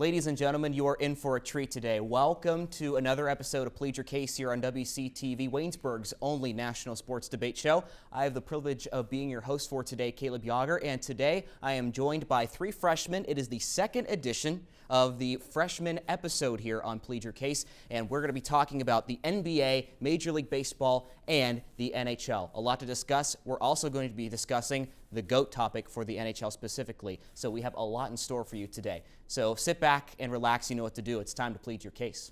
Ladies and gentlemen, you are in for a treat today. Welcome to another episode of Plead Your Case here on WCTV, Waynesburg's only national sports debate show. I have the privilege of being your host for today, Caleb Yauger, and today I am joined by three freshmen. It is the second edition of the freshman episode here on Plead Your Case, and we're going to be talking about the NBA, Major League Baseball, and the NHL. A lot to discuss. We're also going to be discussing the GOAT topic for the NHL specifically, so we have a lot in store for you today. So sit back and relax. You know what to do. It's time to plead your case.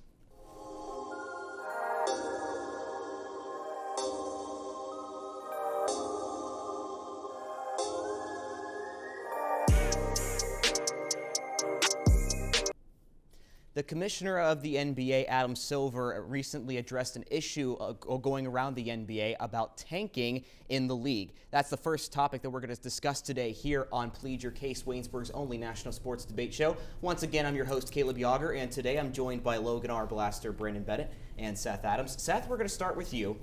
The commissioner of the NBA, Adam Silver, recently addressed an issue going around the NBA about tanking in the league. That's the first topic that we're going to discuss today here on Plead Your Case, Waynesburg's only national sports debate show. Once again, I'm your host, Caleb Yauger, and today I'm joined by Logan Arblaster, Bennett, and Seth Adams. Seth, we're going to start with you.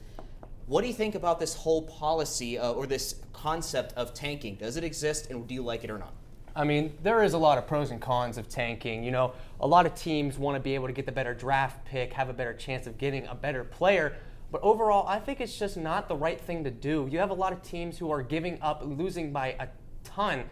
What do you think about this whole policy or this concept of tanking? Does it exist, and do you like it or not? I mean, there is a lot of pros and cons of tanking. You know, a lot of teams want to be able to get the better draft pick, have a better chance of getting a better player. But overall, I think it's just not the right thing to do. You have a lot of teams who are giving up, losing by a ton,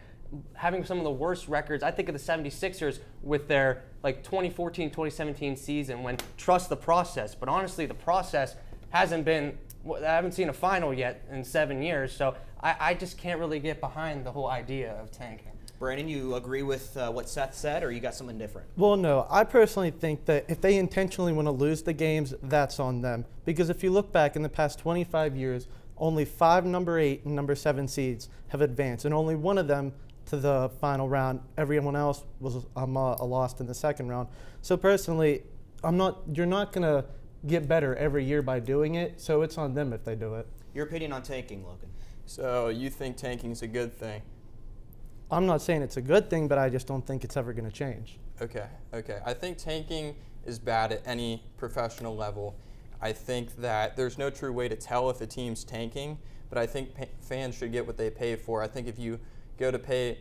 having some of the worst records. I think of the 76ers with their 2014, 2017 season when trust the process. But honestly, the process hasn't been, I haven't seen a final yet in 7 years. So I just can't really get behind the whole idea of tanking. Brandon, you agree with what Seth said, or you got something different? Well, no. I personally think that if they intentionally want to lose the games, that's on them. Because if you look back in the past 25 years, only 5 number 8 and number 7 seeds have advanced, and only one of them to the final round. Everyone else was lost in the second round. So personally, you're not going to get better every year by doing it, so it's on them if they do it. Your opinion on tanking, Logan? So you think tanking is a good thing? I'm not saying it's a good thing, but I just don't think it's ever going to change. Okay. I think tanking is bad at any professional level. I think that there's no true way to tell if a team's tanking, but I think fans should get what they pay for. I think if you pay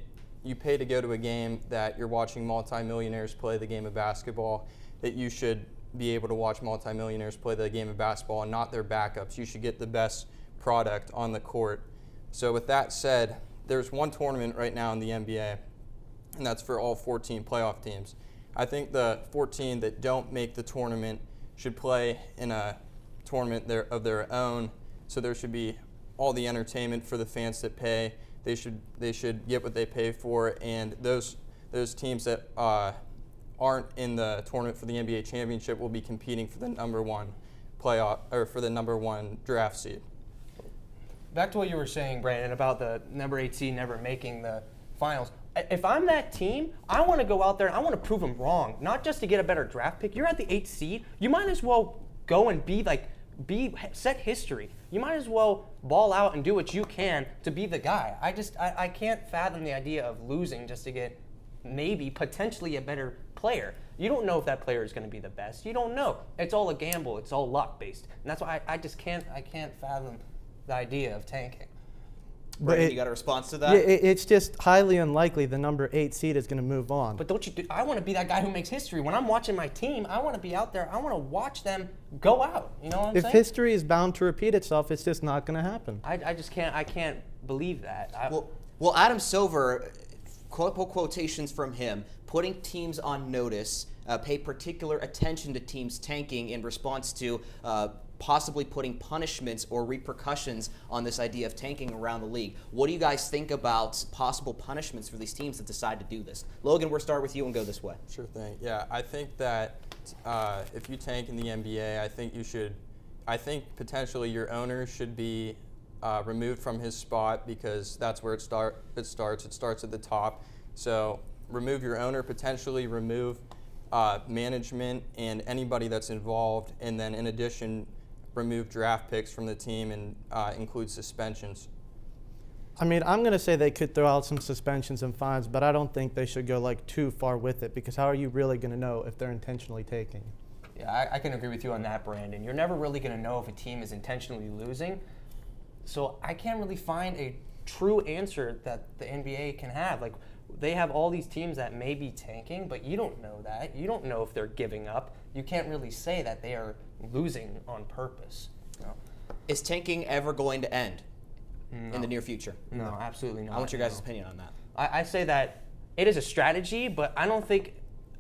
to go to a game that you're watching multimillionaires play the game of basketball, that you should be able to watch multimillionaires play the game of basketball and not their backups. You should get the best product on the court. So with that said, there's one tournament right now in the NBA, and that's for all 14 playoff teams. I think the 14 that don't make the tournament should play in a tournament of their own, so there should be all the entertainment for the fans that pay. They should get what they pay for, and those teams that aren't in the tournament for the NBA championship will be competing for the number one playoff or for the number one draft seed. Back to what you were saying, Brandon, about the number 8 seed never making the finals. If I'm that team, I want to go out there and I want to prove them wrong, not just to get a better draft pick. You're at the 8th seed. You might as well go and set history. You might as well ball out and do what you can to be the guy. I can't fathom the idea of losing just to get potentially a better player. You don't know if that player is going to be the best. You don't know. It's all a gamble. It's all luck based, and that's why I can't fathom the idea of tanking. Brandon, you got a response to that? Yeah, it's just highly unlikely the number 8 seed is going to move on. But I want to be that guy who makes history. When I'm watching my team, I want to be out there. I want to watch them go out. You know what I'm saying? If history is bound to repeat itself, it's just not going to happen. I just can't. I can't believe that. Well, Adam Silver, quotations from him, putting teams on notice, pay particular attention to teams tanking in response to possibly putting punishments or repercussions on this idea of tanking around the league. What do you guys think about possible punishments for these teams that decide to do this? Logan, we'll start with you and go this way. Sure thing. Yeah, I think that if you tank in the NBA, I think potentially your owner should be removed from his spot because that's where it starts. It starts at the top. So remove your owner, potentially remove management and anybody that's involved, and then in addition, remove draft picks from the team and include suspensions. I mean, I'm going to say they could throw out some suspensions and fines, but I don't think they should go too far with it, because how are you really going to know if they're intentionally taking? Yeah, I can agree with you on that, Brandon. You're never really going to know if a team is intentionally losing. So I can't really find a true answer that the NBA can have. they have all these teams that may be tanking, but you don't know that. You don't know if they're giving up. You can't really say that they are losing on purpose. No. Is tanking ever going to end in the near future? No, absolutely not. I want your guys' opinion on that. I say that it is a strategy, but I don't think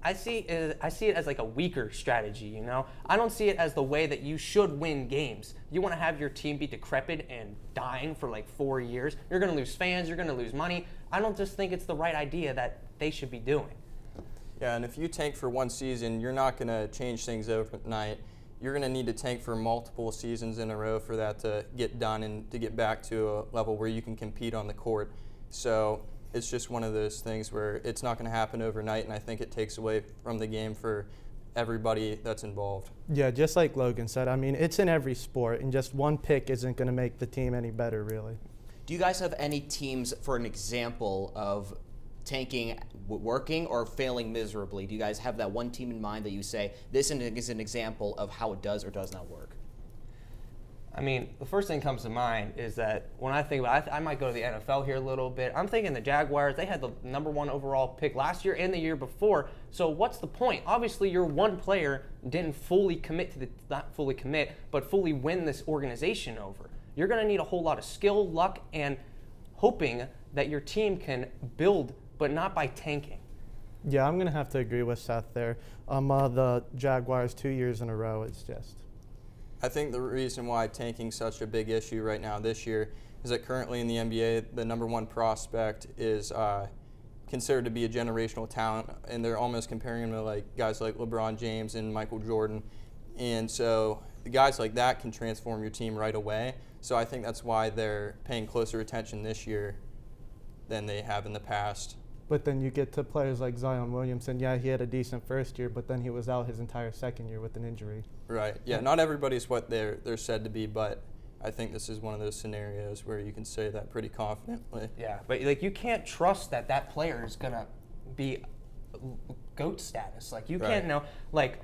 I see it as like a weaker strategy, you know? I don't see it as the way that you should win games. You want to have your team be decrepit and dying for like 4 years. You're going to lose fans. You're going to lose money. I don't just think it's the right idea that they should be doing. Yeah, and if you tank for one season, you're not going to change things overnight. You're going to need to tank for multiple seasons in a row for that to get done and to get back to a level where you can compete on the court. So it's just one of those things where it's not going to happen overnight, and I think it takes away from the game for everybody that's involved. Yeah, just like Logan said, I mean, it's in every sport, and just one pick isn't going to make the team any better, really. Do you guys have any teams, for an example, of tanking working or failing miserably? Do you guys have that one team in mind that you say, this is an example of how it does or does not work? I mean, the first thing that comes to mind is that when I think about it, I might go to the NFL here a little bit. I'm thinking the Jaguars, they had the #1 overall pick last year and the year before. So what's the point? Obviously, your one player didn't fully commit to not fully commit, but fully win this organization over. You're going to need a whole lot of skill, luck, and hoping that your team can build, but not by tanking. Yeah, I'm going to have to agree with Seth there. The Jaguars 2 years in a row, it's just... I think the reason why tanking's such a big issue right now this year is that currently in the NBA, the #1 prospect is considered to be a generational talent, and they're almost comparing him to like guys like LeBron James and Michael Jordan. And so the guys like that can transform your team right away. So I think that's why they're paying closer attention this year than they have in the past. But then you get to players like Zion Williamson. Yeah, he had a decent first year, but then he was out his entire second year with an injury. Right. Yeah, not everybody's what they're said to be, but I think this is one of those scenarios where you can say that pretty confidently. Yeah, but like you can't trust that player is going to be GOAT status. Like you can't know, like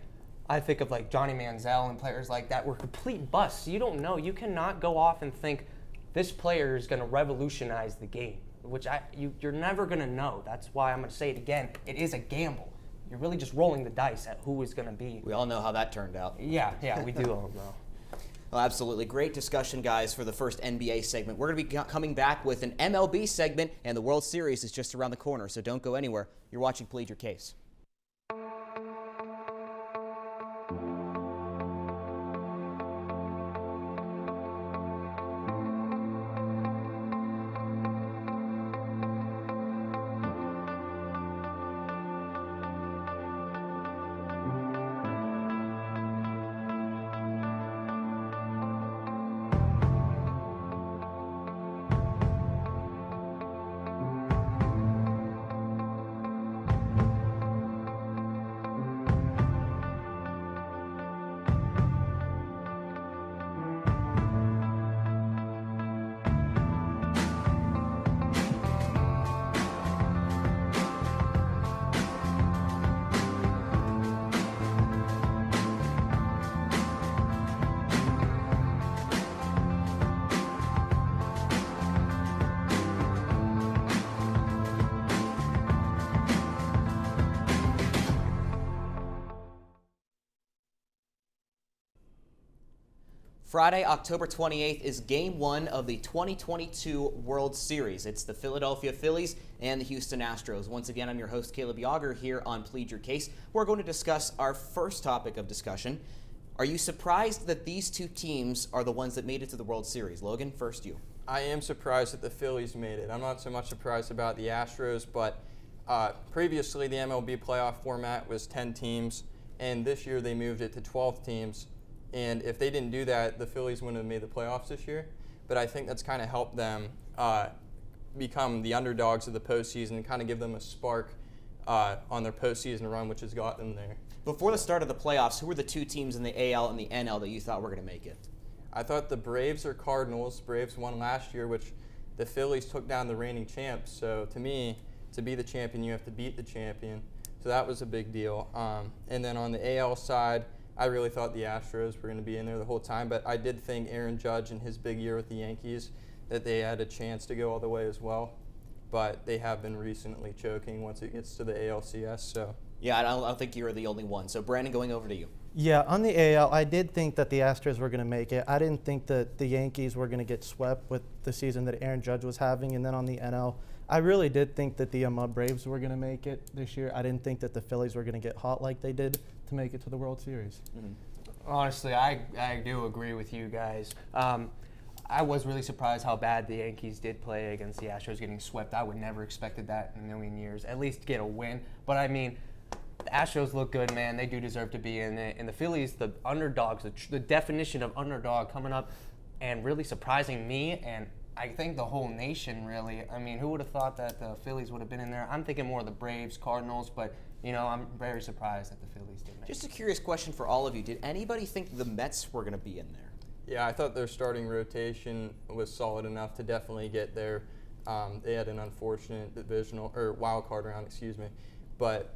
I think of like Johnny Manziel and players like that were complete busts. You don't know. You cannot go off and think this player is going to revolutionize the game, which you're never going to know. That's why I'm going to say it again. It is a gamble. You're really just rolling the dice at who is going to be. We all know how that turned out. Yeah, we do all know. Well, absolutely. Great discussion, guys, for the first NBA segment. We're going to be coming back with an MLB segment, and the World Series is just around the corner, so don't go anywhere. You're watching Plead Your Case. Friday, October 28th is Game 1 of the 2022 World Series. It's the Philadelphia Phillies and the Houston Astros. Once again, I'm your host, Caleb Yauger, here on Plead Your Case. We're going to discuss our first topic of discussion. Are you surprised that these two teams are the ones that made it to the World Series? Logan, first you. I am surprised that the Phillies made it. I'm not so much surprised about the Astros, but previously the MLB playoff format was 10 teams, and this year they moved it to 12 teams. And if they didn't do that, the Phillies wouldn't have made the playoffs this year. But I think that's kind of helped them become the underdogs of the postseason and kind of give them a spark on their postseason run, which has got them there. Before the start of the playoffs, who were the two teams in the AL and the NL that you thought were going to make it? I thought the Braves or Cardinals. Braves won last year, which the Phillies took down the reigning champs. So to me, to be the champion, you have to beat the champion. So that was a big deal. And then on the AL side, I really thought the Astros were going to be in there the whole time, but I did think Aaron Judge and his big year with the Yankees, that they had a chance to go all the way as well. but they have been recently choking once it gets to the ALCS. So Yeah, I don't think you're the only one. So Brandon, going over to you. Yeah, on the AL, I did think that the Astros were going to make it. I didn't think that the Yankees were going to get swept with the season that Aaron Judge was having. And then on the NL, I really did think that the Braves were going to make it this year. I didn't think that the Phillies were going to get hot like they did to make it to the World Series. Mm-hmm. Honestly, I do agree with you guys. I was really surprised how bad the Yankees did play against the Astros getting swept. I would never expected that in a million years, at least get a win. But I mean, the Astros look good, man. They do deserve to be in it. And the Phillies, the underdogs, the definition of underdog coming up and really surprising me and I think the whole nation, really. I mean, who would have thought that the Phillies would have been in there? I'm thinking more of the Braves, Cardinals, but, you know, I'm very surprised that the Phillies did make it. Just a curious question for all of you. Did anybody think the Mets were going to be in there? Yeah, I thought their starting rotation was solid enough to definitely get there. They had an unfortunate divisional or wild card round, but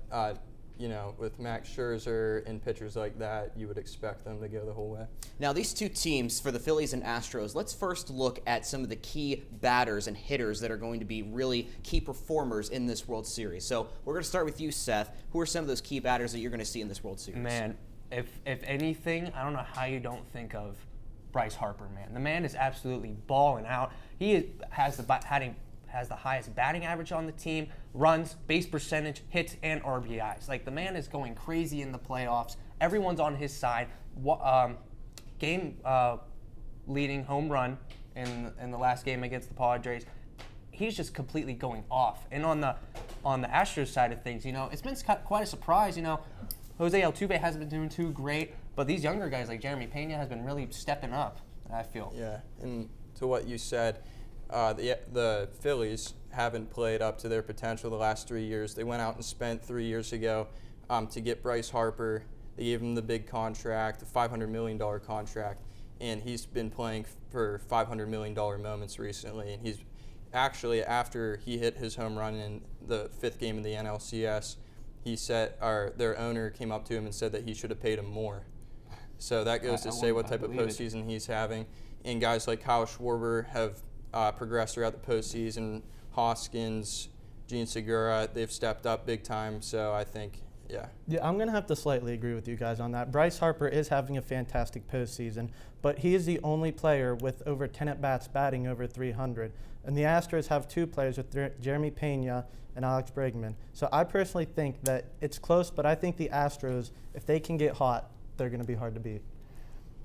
you know, with Max Scherzer and pitchers like that, you would expect them to go the whole way. Now, these two teams, for the Phillies and Astros, let's first look at some of the key batters and hitters that are going to be really key performers in this World Series. So we're going to start with you, Seth. Who are some of those key batters that you're going to see in this World Series? Man, if anything, I don't know how you don't think of Bryce Harper, man. The man is absolutely balling out. He has the highest batting average on the team, runs, base percentage, hits, and RBIs. Like, the man is going crazy in the playoffs. Everyone's on his side. Game leading home run in the last game against the Padres. He's just completely going off. And on the Astros side of things, you know, it's been quite a surprise. You know, Jose Altuve hasn't been doing too great, but these younger guys like Jeremy Pena has been really stepping up, I feel. Yeah, and to what you said, the Phillies haven't played up to their potential the last 3 years. They went out and spent 3 years ago to get Bryce Harper. They gave him the big contract, the $500 million contract, and he's been playing for $500 million moments recently. And he's actually, after he hit his home run in the 5th game of the NLCS, he said, their owner came up to him and said that he should have paid him more. So that goes to say what type of postseason he's having. And guys like Kyle Schwarber have progressed throughout the postseason. Hoskins, Gene Segura, they've stepped up big time. So I think, yeah. Yeah, I'm going to have to slightly agree with you guys on that. Bryce Harper is having a fantastic postseason, but he is the only player with over 10 at-bats batting over 300. And the Astros have two players with Jeremy Pena and Alex Bregman. So I personally think that it's close, but I think the Astros, if they can get hot, they're going to be hard to beat.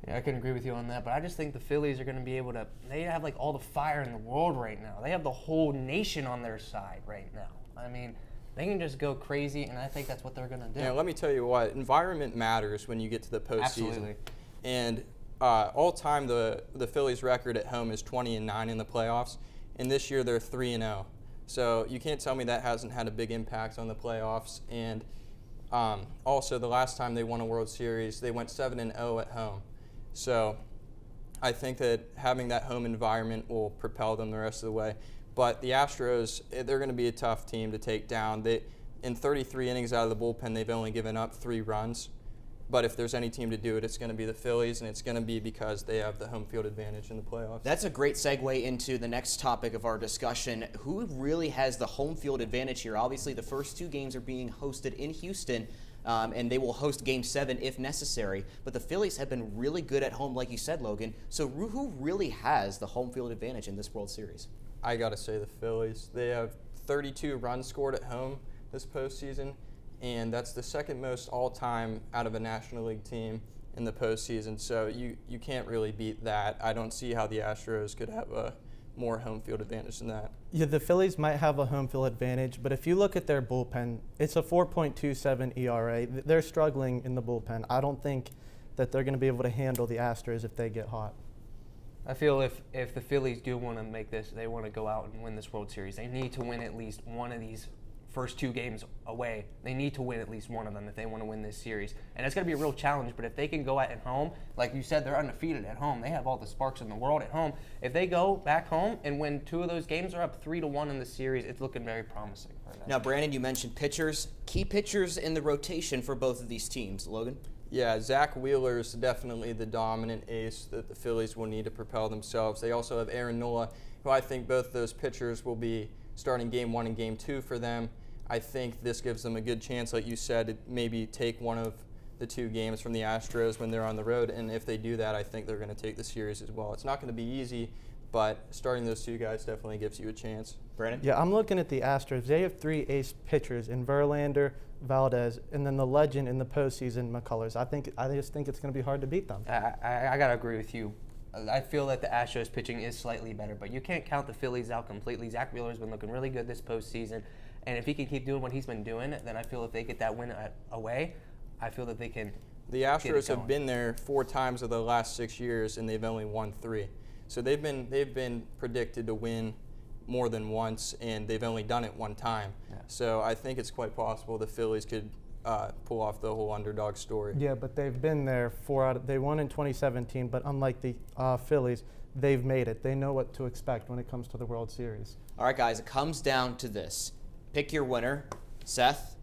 Yeah, I can agree with you on that, but I just think the Phillies are going to be able to – they have, like, all the fire in the world right now. They have the whole nation on their side right now. I mean, they can just go crazy, and I think that's what they're going to do. Yeah, let me tell you what, environment matters when you get to the postseason. Absolutely. And all time, the Phillies' record at home is 20-9 in the playoffs, and this year they're 3-0. So you can't tell me that hasn't had a big impact on the playoffs. And also, the last time they won a World Series, they went 7-0 at home. So I think that having that home environment will propel them the rest of the way. But the Astros, they're going to be a tough team to take down. In 33 innings out of the bullpen, they've only given up 3 runs. But if there's any team to do it, it's going to be the Phillies, and it's going to be because they have the home field advantage in the playoffs. That's a great segue into the next topic of our discussion. Who really has the home field advantage here? Obviously, the first 2 games are being hosted in Houston, and they will host Game 7 if necessary. But the Phillies have been really good at home, like you said, Logan. So who really has the home field advantage in this World Series? I got to say the Phillies. They have 32 runs scored at home this postseason, and that's the second most all-time out of a National League team in the postseason. So you can't really beat that. I don't see how the Astros could have a more home field advantage than that. Yeah, the Phillies might have a home field advantage, but if you look at their bullpen, it's a 4.27 ERA. They're struggling in the bullpen. I don't think that they're going to be able to handle the Astros if they get hot. I feel if the Phillies do want to make this, they want to go out and win this World Series, they need to win at least one of these first 2 games away. They need to win at least one of them if they want to win this series. And it's going to be a real challenge, but if they can go out at home, like you said, they're undefeated at home. They have all the sparks in the world at home. If they go back home and win 2 of those games, are up 3-1 in the series, it's looking very promising right now. Now, Brandon, you mentioned pitchers. Key pitchers in the rotation for both of these teams. Logan? Yeah, Zach Wheeler is definitely the dominant ace that the Phillies will need to propel themselves. They also have Aaron Nola, who I think both those pitchers will be starting game 1 and game 2 for them. I think this gives them a good chance, like you said, to maybe take one of the 2 games from the Astros when they're on the road. And if they do that, I think they're going to take the series as well. It's not going to be easy, but starting those 2 guys definitely gives you a chance. Brandon? Yeah, I'm looking at the Astros. They have 3 ace pitchers in Verlander, Valdez, and then the legend in the postseason, McCullers. I just think it's going to be hard to beat them. I got to agree with you. I feel that the Astros pitching is slightly better, but you can't count the Phillies out completely. Zach Wheeler's been looking really good this postseason, and if he can keep doing what he's been doing, then I feel if they get that win away, I feel that they can. The Astros have been there 4 times of the last 6 years, and they've only won 3. So they've been predicted to win more than once, and they've only done it 1 time. Yeah. So I think it's quite possible the Phillies could pull off the whole underdog story. Yeah, but they've been there they won in 2017, but unlike the Phillies, they've made it. They know what to expect when it comes to the World Series. All right, guys, it comes down to this. Pick your winner. Seth,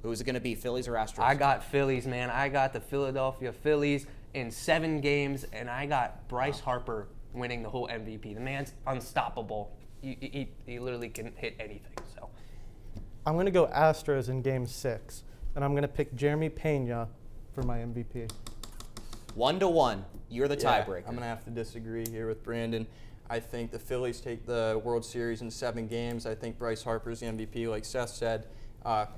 who is it going to be, Phillies or Astros? I got Phillies, man. I got the Philadelphia Phillies in 7 games, and I got Bryce Harper winning the whole MVP. The man's unstoppable. He literally can hit anything. So I'm going to go Astros in Game 6, and I'm going to pick Jeremy Pena for my MVP. 1-1. You're the tiebreaker. I'm going to have to disagree here with Brandon. I think the Phillies take the World Series in 7 games. I think Bryce Harper's the MVP. Like Seth said,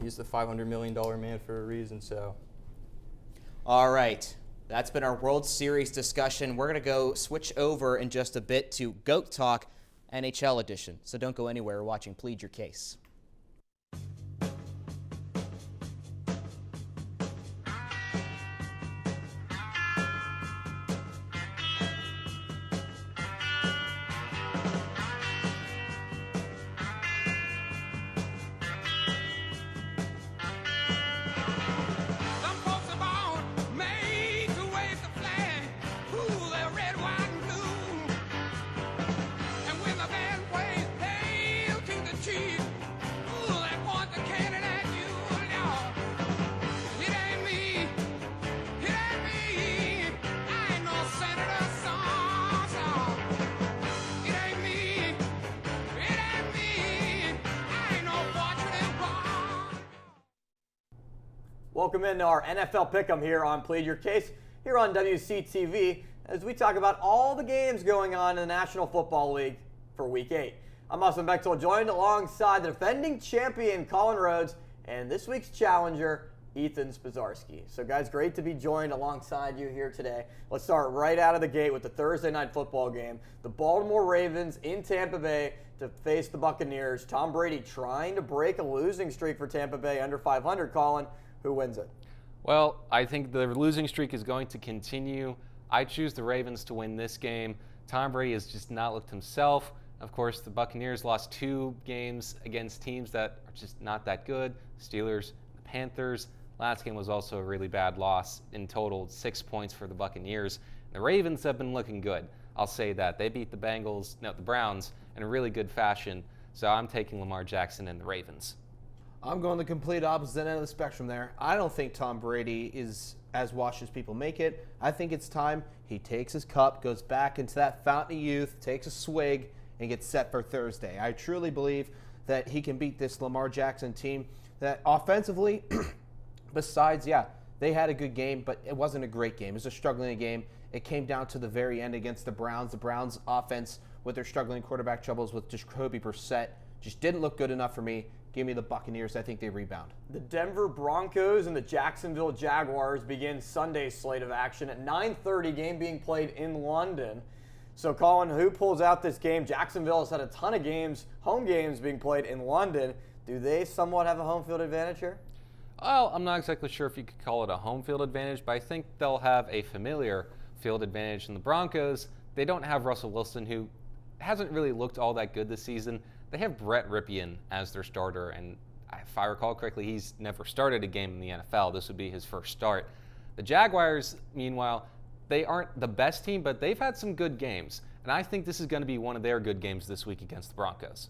he's the $500 million man for a reason. So, all right. That's been our World Series discussion. We're going to go switch over in just a bit to GOAT Talk NHL edition. So don't go anywhere. We're watching Plead Your Case. Welcome into our NFL Pick'em here on Plead Your Case, here on WCTV, as we talk about all the games going on in the National Football League for Week 8. I'm Austin Bechtold, joined alongside the defending champion Colin Rhodes and this week's challenger Ethan Spozarski. So guys, great to be joined alongside you here today. Let's start right out of the gate with the Thursday night football game. The Baltimore Ravens in Tampa Bay to face the Buccaneers. Tom Brady trying to break a losing streak for Tampa Bay under 500. Colin, who wins it? Well, I think the losing streak is going to continue. I choose the Ravens to win this game. Tom Brady has just not looked himself. Of course, the Buccaneers lost 2 games against teams that are just not that good. Steelers, the Panthers. Last game was also a really bad loss. In total, 6 points for the Buccaneers. The Ravens have been looking good. I'll say that. They beat the Browns in a really good fashion. So I'm taking Lamar Jackson and the Ravens. I'm going the complete opposite end of the spectrum there. I don't think Tom Brady is as washed as people make it. I think it's time he takes his cup, goes back into that fountain of youth, takes a swig, and gets set for Thursday. I truly believe that he can beat this Lamar Jackson team that offensively, besides, they had a good game, but it wasn't a great game. It was a struggling game. It came down to the very end against the Browns. The Browns offense, with their struggling quarterback troubles with Jacoby Brissett, just didn't look good enough for me. Give me the Buccaneers. I think they rebound. The Denver Broncos and the Jacksonville Jaguars begin Sunday's slate of action at 9:30, game being played in London. So, Colin, who pulls out this game? Jacksonville has had a ton of games, home games being played in London. Do they somewhat have a home field advantage here? Well, I'm not exactly sure if you could call it a home field advantage, but I think they'll have a familiar field advantage in the Broncos. They don't have Russell Wilson, who hasn't really looked all that good this season. They have Brett Rypien as their starter, and if I recall correctly, he's never started a game in the NFL. This would be his first start. The Jaguars, meanwhile, they aren't the best team, but they've had some good games, and I think this is going to be one of their good games this week against the Broncos.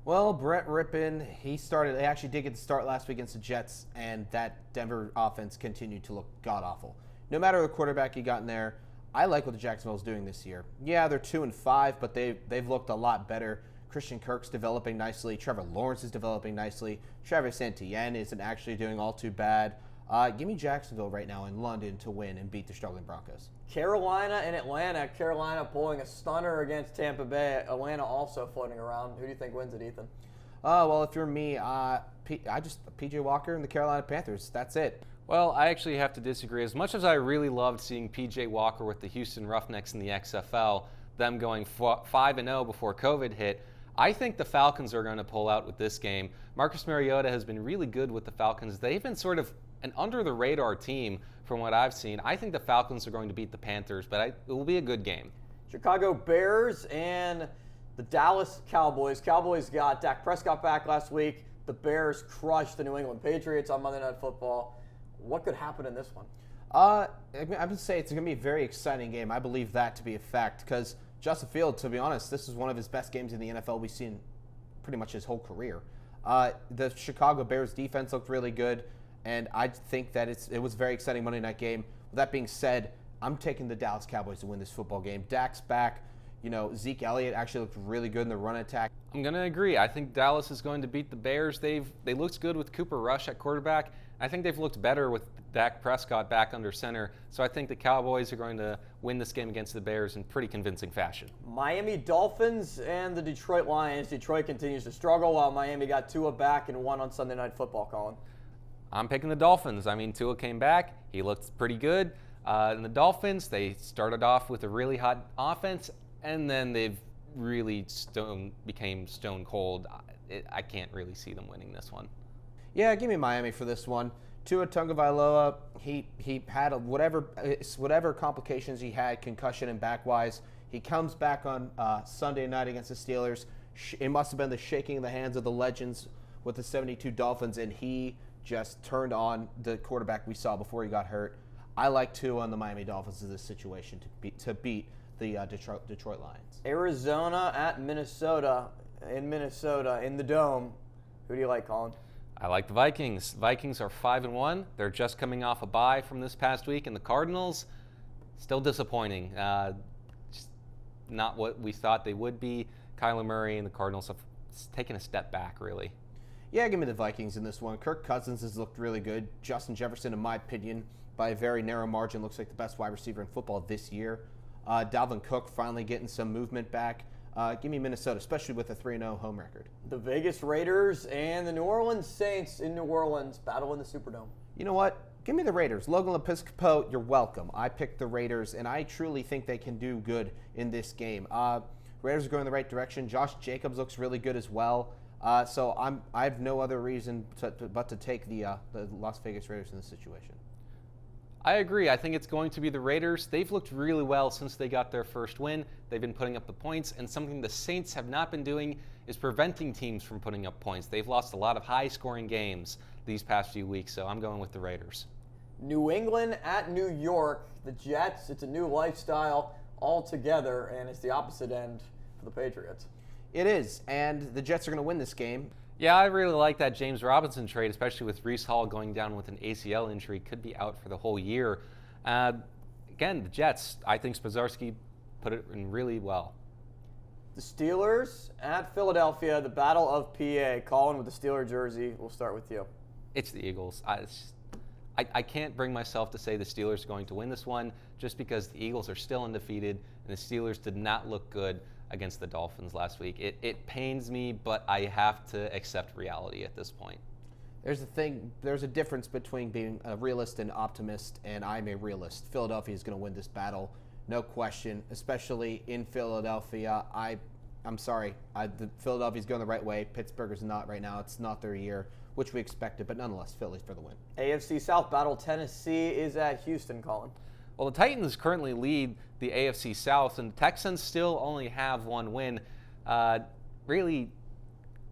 Well, Brett Rypien, they actually did get the start last week against the Jets, and that Denver offense continued to look god-awful. No matter the quarterback you got in there, I like what the Jacksonville's doing this year. Yeah, they're 2-5, but they've looked a lot better. Christian Kirk's developing nicely. Trevor Lawrence is developing nicely. Travis Etienne isn't actually doing all too bad. Give me Jacksonville right now in London to win and beat the struggling Broncos. Carolina and Atlanta. Carolina pulling a stunner against Tampa Bay. Atlanta also floating around. Who do you think wins it, Ethan? Well, if you're me, PJ Walker and the Carolina Panthers. That's it. Well, I actually have to disagree. As much as I really loved seeing PJ Walker with the Houston Roughnecks in the XFL, them going 5-0 before COVID hit, I think the Falcons are going to pull out with this game. Marcus Mariota has been really good with the Falcons. They've been sort of an under-the-radar team from what I've seen. I think the Falcons are going to beat the Panthers, but it will be a good game. Chicago Bears and the Dallas Cowboys. Cowboys got Dak Prescott back last week. The Bears crushed the New England Patriots on Monday Night Football. What could happen in this one? I would say it's going to be a very exciting game. I believe that to be a fact because Justin Fields, to be honest, this is one of his best games in the NFL we've seen pretty much his whole career. The Chicago Bears defense looked really good, and I think that it was a very exciting Monday night game. With that being said, I'm taking the Dallas Cowboys to win this football game. Dak's back. Zeke Elliott actually looked really good in the run attack. I'm going to agree. I think Dallas is going to beat the Bears. They looked good with Cooper Rush at quarterback. I think they've looked better with Dak Prescott back under center. So I think the Cowboys are going to win this game against the Bears in pretty convincing fashion. Miami Dolphins and the Detroit Lions. Detroit continues to struggle while Miami got Tua back and won on Sunday Night Football, Colin. I'm picking the Dolphins. I mean, Tua came back. He looked pretty good. And the Dolphins, they started off with a really hot offense, and then they've really became stone cold. I can't really see them winning this one. Yeah, give me Miami for this one. Tua Tagovailoa, he had whatever complications he had, concussion and back-wise. He comes back on Sunday night against the Steelers. It must have been the shaking of the hands of the legends with the 72 Dolphins, and he just turned on the quarterback we saw before he got hurt. I like Tua and the Miami Dolphins in this situation to beat the Detroit Lions. Arizona at Minnesota. In the Dome. Who do you like, Colin? I like the Vikings. Vikings are 5-1. They're just coming off a bye from this past week, and the Cardinals, still disappointing. Just not what we thought they would be. Kyler Murray and the Cardinals have taken a step back, really. Yeah, give me the Vikings in this one. Kirk Cousins has looked really good. Justin Jefferson, in my opinion, by a very narrow margin, looks like the best wide receiver in football this year. Dalvin Cook finally getting some movement back. Give me Minnesota, especially with a 3-0 home record. The Vegas Raiders and the New Orleans Saints in New Orleans battle in the Superdome. You know what? Give me the Raiders. Logan Arblaster, you're welcome. I picked the Raiders, and I truly think they can do good in this game. Raiders are going in the right direction. Josh Jacobs looks really good as well. So I have no other reason but to take the Las Vegas Raiders in this situation. I agree. I think it's going to be the Raiders. They've looked really well since they got their first win. They've been putting up the points, and something the Saints have not been doing is preventing teams from putting up points. They've lost a lot of high-scoring games these past few weeks, so I'm going with the Raiders. New England at New York. The Jets, it's a new lifestyle altogether, and it's the opposite end for the Patriots. It is, and the Jets are going to win this game. Yeah, I really like that James Robinson trade, especially with Breece Hall going down with an ACL injury, could be out for the whole year. Again, the Jets, I think Spozarski put it in really well. The Steelers at Philadelphia, the Battle of PA. Colin with the Steeler jersey. We'll start with you. It's the Eagles. I can't bring myself to say the Steelers are going to win this one just because the Eagles are still undefeated and the Steelers did not look good against the Dolphins last week. It pains me, but I have to accept reality at this point. There's a difference between being a realist and optimist, and I'm a realist. Philadelphia is going to win this battle, no question, especially in Philadelphia. I'm sorry, Philadelphia's going the right way. Pittsburgh is not right now. It's not their year, which we expected, but nonetheless, Philly's for the win. AFC South battle, Tennessee is at Houston, Colin. Well, the Titans currently lead the AFC South, and the Texans still only have one win. Really,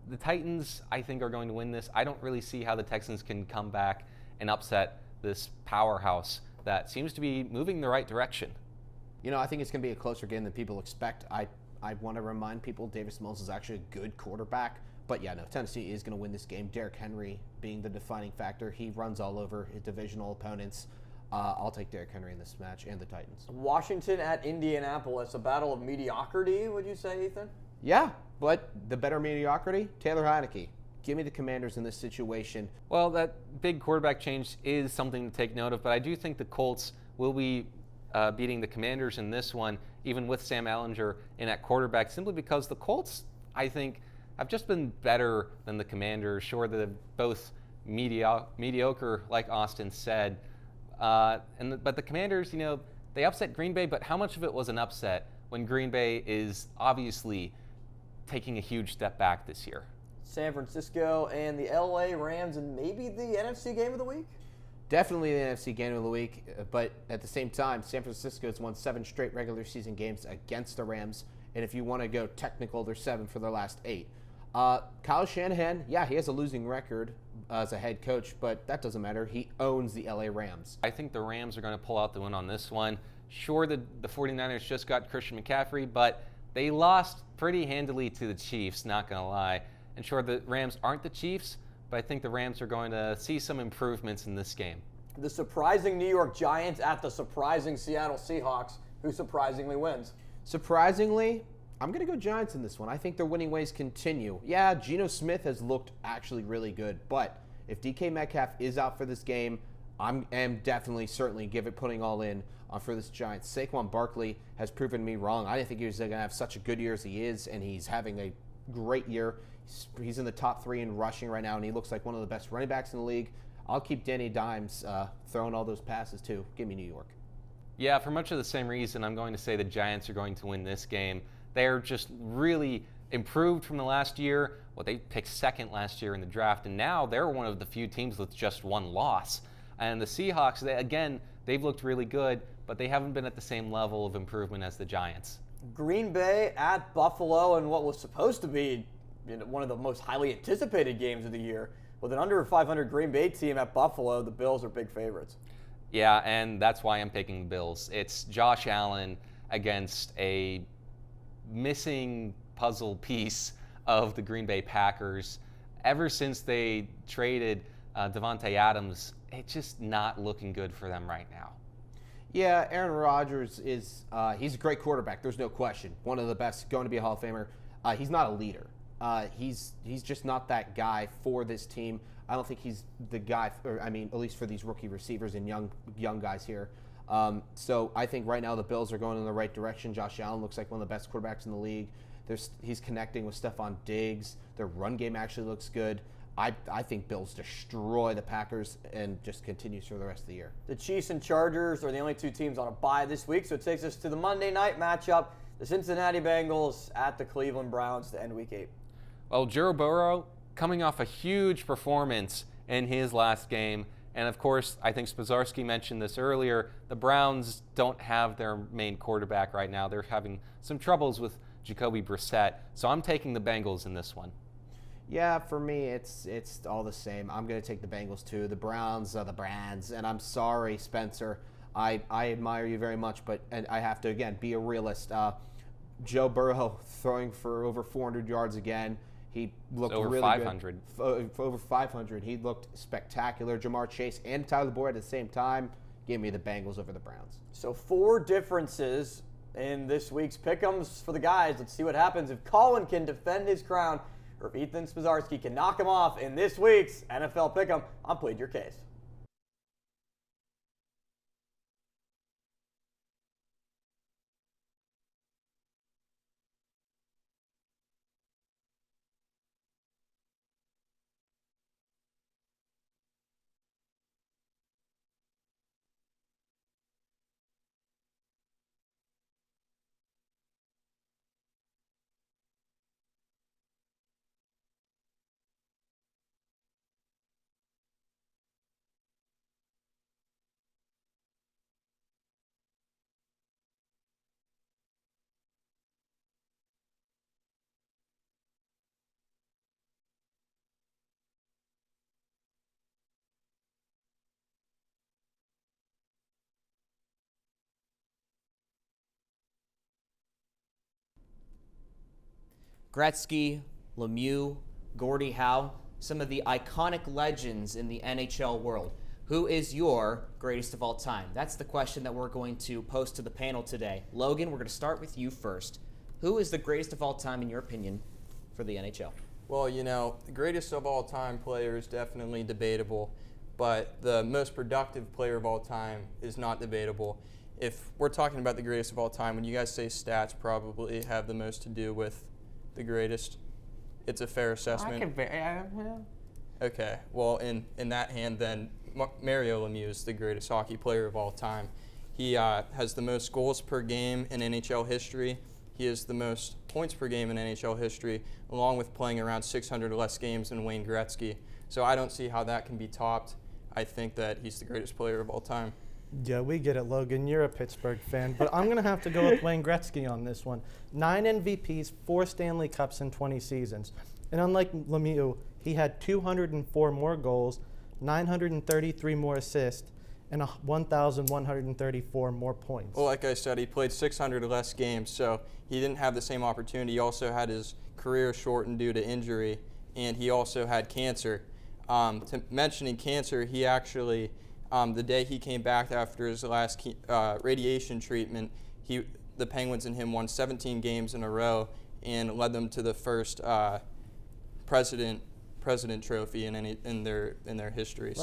the Titans, I think, are going to win this. I don't really see how the Texans can come back and upset this powerhouse that seems to be moving in the right direction. You know, I think it's going to be a closer game than people expect. I want to remind people Davis Mills is actually a good quarterback. But yeah, no, Tennessee is going to win this game. Derrick Henry being the defining factor. He runs all over his divisional opponents. I'll take Derrick Henry in this match and the Titans. Washington at Indianapolis, a battle of mediocrity, would you say, Ethan? Yeah, but the better mediocrity, Taylor Heineke. Give me the Commanders in this situation. Well, that big quarterback change is something to take note of, but I do think the Colts will be beating the Commanders in this one, even with Sam Ehlinger in at quarterback, simply because the Colts, I think, have just been better than the Commanders. Sure, they're both mediocre, like Austin said. But the Commanders, they upset Green Bay, but how much of it was an upset when Green Bay is obviously taking a huge step back this year? San Francisco and the LA Rams and maybe the NFC game of the week? Definitely the NFC game of the week, but at the same time, San Francisco has won 7 straight regular season games against the Rams, and if you want to go technical, they're 7 for their last 8. Kyle Shanahan, yeah, he has a losing record as a head coach, but that doesn't matter. He owns the LA Rams. I think the Rams are going to pull out the win on this one. Sure, the 49ers just got Christian McCaffrey, but they lost pretty handily to the Chiefs, not going to lie. And sure, the Rams aren't the Chiefs, but I think the Rams are going to see some improvements in this game. The surprising New York Giants at the surprising Seattle Seahawks, who surprisingly wins. Surprisingly, I'm going to go Giants in this one. I think their winning ways continue. Yeah, Geno Smith has looked actually really good, but if DK Metcalf is out for this game, I am definitely, certainly putting all in for this Giants. Saquon Barkley has proven me wrong. I didn't think he was going to have such a good year as he is, and he's having a great year. He's in the top 3 in rushing right now, and he looks like one of the best running backs in the league. I'll keep Danny Dimes throwing all those passes, too. Give me New York. Yeah, for much of the same reason, I'm going to say the Giants are going to win this game. They're just really improved from the last year. Well, they picked 2nd last year in the draft, and now they're one of the few teams with just 1 loss. And the Seahawks, they've looked really good, but they haven't been at the same level of improvement as the Giants. Green Bay at Buffalo in what was supposed to be one of the most highly anticipated games of the year. With an under 500 Green Bay team at Buffalo, the Bills are big favorites. Yeah, and that's why I'm picking the Bills. It's Josh Allen against a missing puzzle piece of the Green Bay Packers. Ever since they traded Devontae Adams, it's just not looking good for them right now. Yeah, Aaron Rodgers is he's a great quarterback. There's no question. One of the best, going to be a Hall of Famer. He's not a leader. He's just not that guy for this team. I don't think he's the guy, at least for these rookie receivers and young guys here. So I think right now the Bills are going in the right direction. Josh Allen looks like one of the best quarterbacks in the league. He's connecting with Stephon Diggs. Their run game actually looks good. I think Bills destroy the Packers and just continues for the rest of the year. The Chiefs and Chargers are the only 2 teams on a bye this week, so it takes us to the Monday night matchup, the Cincinnati Bengals at the Cleveland Browns to end Week 8. Well, Joe Burrow coming off a huge performance in his last game. And, of course, I think Spozarski mentioned this earlier, the Browns don't have their main quarterback right now. They're having some troubles with Jacoby Brissett. So I'm taking the Bengals in this one. Yeah, for me, it's all the same. I'm going to take the Bengals, too. The Browns are the Brands. And I'm sorry, Spencer. I admire you very much, but I have to, again, be a realist. Joe Burrow throwing for over 400 yards again. He looked over really 500. Good. Over 500. He looked spectacular. Jamar Chase and Tyler Boyd at the same time. Give me the Bengals over the Browns. So 4 differences in this week's pick'ems for the guys. Let's see what happens if Colin can defend his crown or if Ethan Spozarski can knock him off in this week's NFL pick'em on Plead Your Case. Gretzky, Lemieux, Gordie Howe, some of the iconic legends in the NHL world. Who is your greatest of all time? That's the question that we're going to pose to the panel today. Logan, we're going to start with you first. Who is the greatest of all time, in your opinion, for the NHL? Well, the greatest of all time player is definitely debatable, but the most productive player of all time is not debatable. If we're talking about the greatest of all time, when you guys say stats probably have the most to do with the greatest, it's a fair assessment. Okay, well, in that hand, then Mario Lemieux is the greatest hockey player of all time. He has the most goals per game in NHL history. He has the most points per game in NHL history, along with playing around 600 less games than Wayne Gretzky. So I don't see how that can be topped. I think that he's the greatest player of all time. Yeah, we get it, Logan. You're a Pittsburgh fan. But I'm going to have to go with Wayne Gretzky on this one. 9 MVPs, 4 Stanley Cups in 20 seasons. And unlike Lemieux, he had 204 more goals, 933 more assists, and 1,134 more points. Well, like I said, he played 600 less games, so he didn't have the same opportunity. He also had his career shortened due to injury, and he also had cancer. Mentioning cancer, he actually, the day he came back after his last radiation treatment, the Penguins and him won 17 games in a row and led them to the first President Trophy in their history.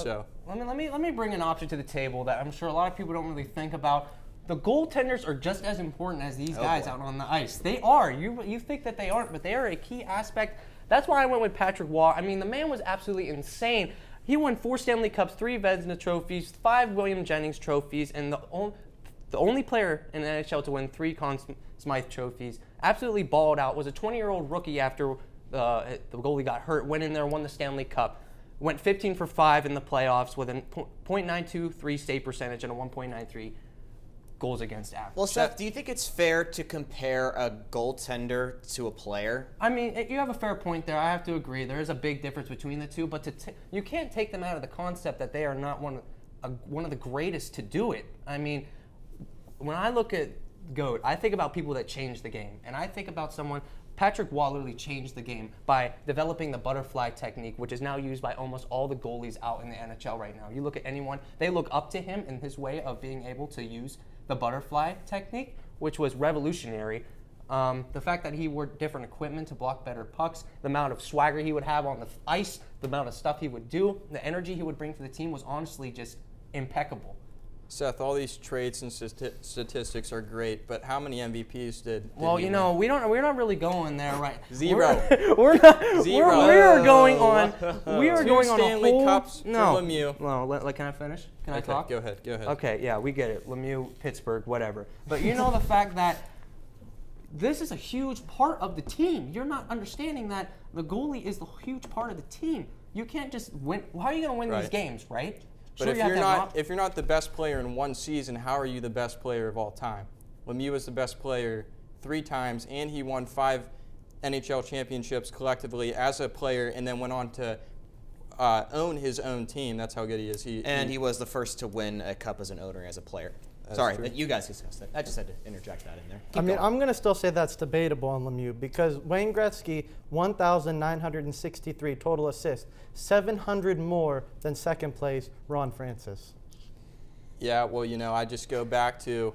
Let me bring an option to the table that I'm sure a lot of people don't really think about. The goaltenders are just as important as these guys out on the ice. They are. You think that they aren't, but they are a key aspect. That's why I went with Patrick Waugh. I mean, the man was absolutely insane. He won 4 Stanley Cups, 3 Vezina trophies, 5 William Jennings trophies, and the only player in the NHL to win 3 Conn Smythe trophies. Absolutely balled out. Was a 20-year-old rookie after the goalie got hurt. Went in there, won the Stanley Cup. Went 15 for 5 in the playoffs with a .923 save percentage and a 1.93 goals against average. Well, Seth, do you think it's fair to compare a goaltender to a player? I mean, you have a fair point there. I have to agree. There is a big difference between the two, but you can't take them out of the concept that they are not one of the greatest to do it. I mean, when I look at GOAT, I think about people that changed the game, and I think about someone. Patrick Waugh literally changed the game by developing the butterfly technique, which is now used by almost all the goalies out in the NHL right now. You look at anyone, they look up to him in his way of being able to use the butterfly technique, which was revolutionary. The fact that he wore different equipment to block better pucks, the amount of swagger he would have on the ice, the amount of stuff he would do, the energy he would bring to the team was honestly just impeccable. Seth, all these traits and statistics are great, but how many MVPs did Well, he we're not really going there, right? Zero. We're not. Zero. We are going on. We are 2 going on Stanley a whole. Cups for No. Lemieux. No. Can I finish? Can I talk? Go ahead. Okay. Yeah, we get it. Lemieux, Pittsburgh, whatever. But the fact that this is a huge part of the team. You're not understanding that the goalie is the huge part of the team. You can't just win. How are you going to win these games, right? But sure, if you're not the best player in one season, how are you the best player of all time? Lemieux was the best player 3 times, and he won 5 NHL championships collectively as a player, and then went on to own his own team. That's how good he is. He was the first to win a cup as an owner, as a player. Sorry, you guys discussed that. I just had to interject that in there. I'm going to still say that's debatable on Lemieux because Wayne Gretzky, 1,963 total assists, 700 more than second place Ron Francis. Yeah, well, I just go back to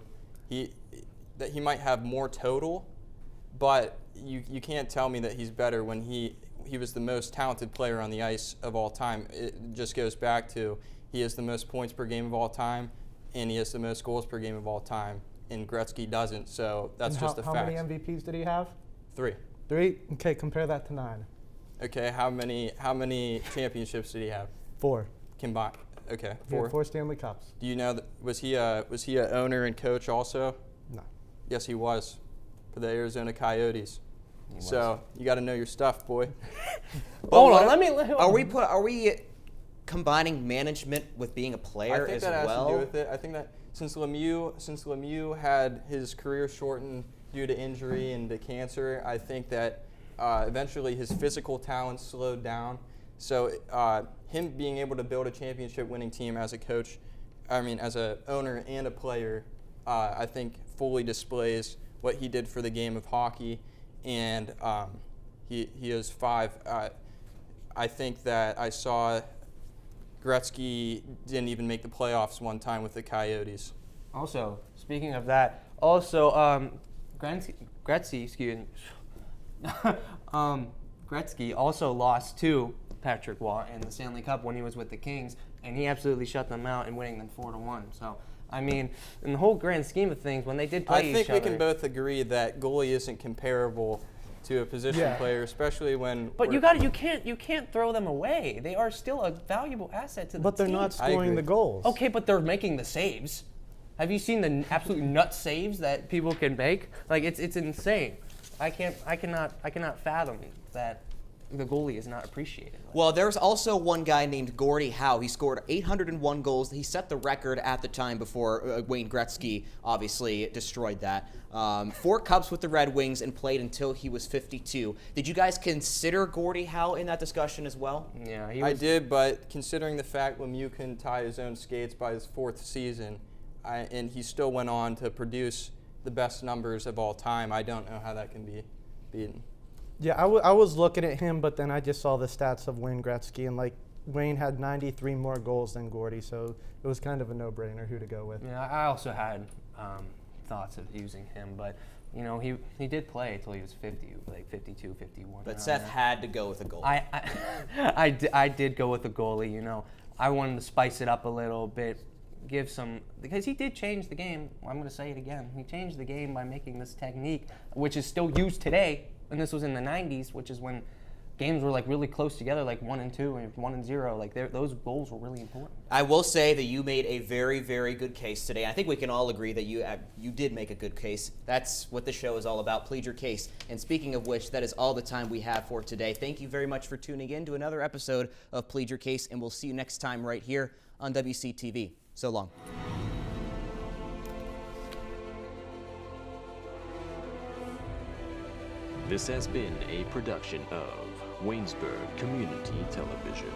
that he might have more total, but you can't tell me that he's better when he was the most talented player on the ice of all time. It just goes back to he has the most points per game of all time, and he has the most goals per game of all time, and Gretzky doesn't, so that's just a fact. How many MVPs did he have? 3. 3? Okay, compare that to 9. Okay, how many championships did he have? 4. Combined. Okay, 4. He had 4 Stanley Cups. Do you know was he a owner and coach also? No. Yes, he was, for the Arizona Coyotes. So you got to know your stuff, boy. Hold on, Are we combining management with being a player as well? I think that has to do with it. I think that since Lemieux had his career shortened due to injury and to cancer, I think that eventually his physical talent slowed down. So him being able to build a championship-winning team as a coach, as a owner and a player, I think fully displays what he did for the game of hockey. And he is 5. I think that I saw Gretzky didn't even make the playoffs one time with the Coyotes. Also, speaking of that, Gretzky, excuse me. Gretzky also lost to Patrick Waugh in the Stanley Cup when he was with the Kings, and he absolutely shut them out and winning them 4-1. So, I mean, in the whole grand scheme of things, when they did play each other, I think we can both agree that goalie isn't comparable to a position player, especially when. But you can't throw them away. They are still a valuable asset to the team. But they're not scoring the goals. Okay, but they're making the saves. Have you seen the absolute nut saves that people can make? Like it's insane. I cannot fathom that the goalie is not appreciated. Well, there's also one guy named Gordie Howe. He scored 801 goals. He set the record at the time before Wayne Gretzky obviously destroyed that. 4 Cups with the Red Wings and played until he was 52. Did you guys consider Gordie Howe in that discussion as well? Yeah, I did, but considering the fact Lemieux can tie his own skates by his 4th season, and he still went on to produce the best numbers of all time, I don't know how that can be beaten. Yeah, I was looking at him, but then I just saw the stats of Wayne Gretzky, and like Wayne had 93 more goals than Gordie, so it was kind of a no-brainer who to go with. Yeah, I also had thoughts of using him, but you know he did play until he was 50, like 52, 51. But Seth had to go with a goalie. I did go with a goalie. You know, I wanted to spice it up a little bit, give some, because he did change the game. I'm going to say it again. He changed the game by making this technique, which is still used today. And this was in the 90s, which is when games were like really close together, like 1-2 and 1-0. Like those goals were really important. I will say that you made a very, very good case today. I think we can all agree that you did make a good case. That's what the show is all about. Plead your case. And speaking of which, that is all the time we have for today. Thank you very much for tuning in to another episode of Plead Your Case, and we'll see you next time right here on WCTV. So long. This has been a production of Waynesburg Community Television.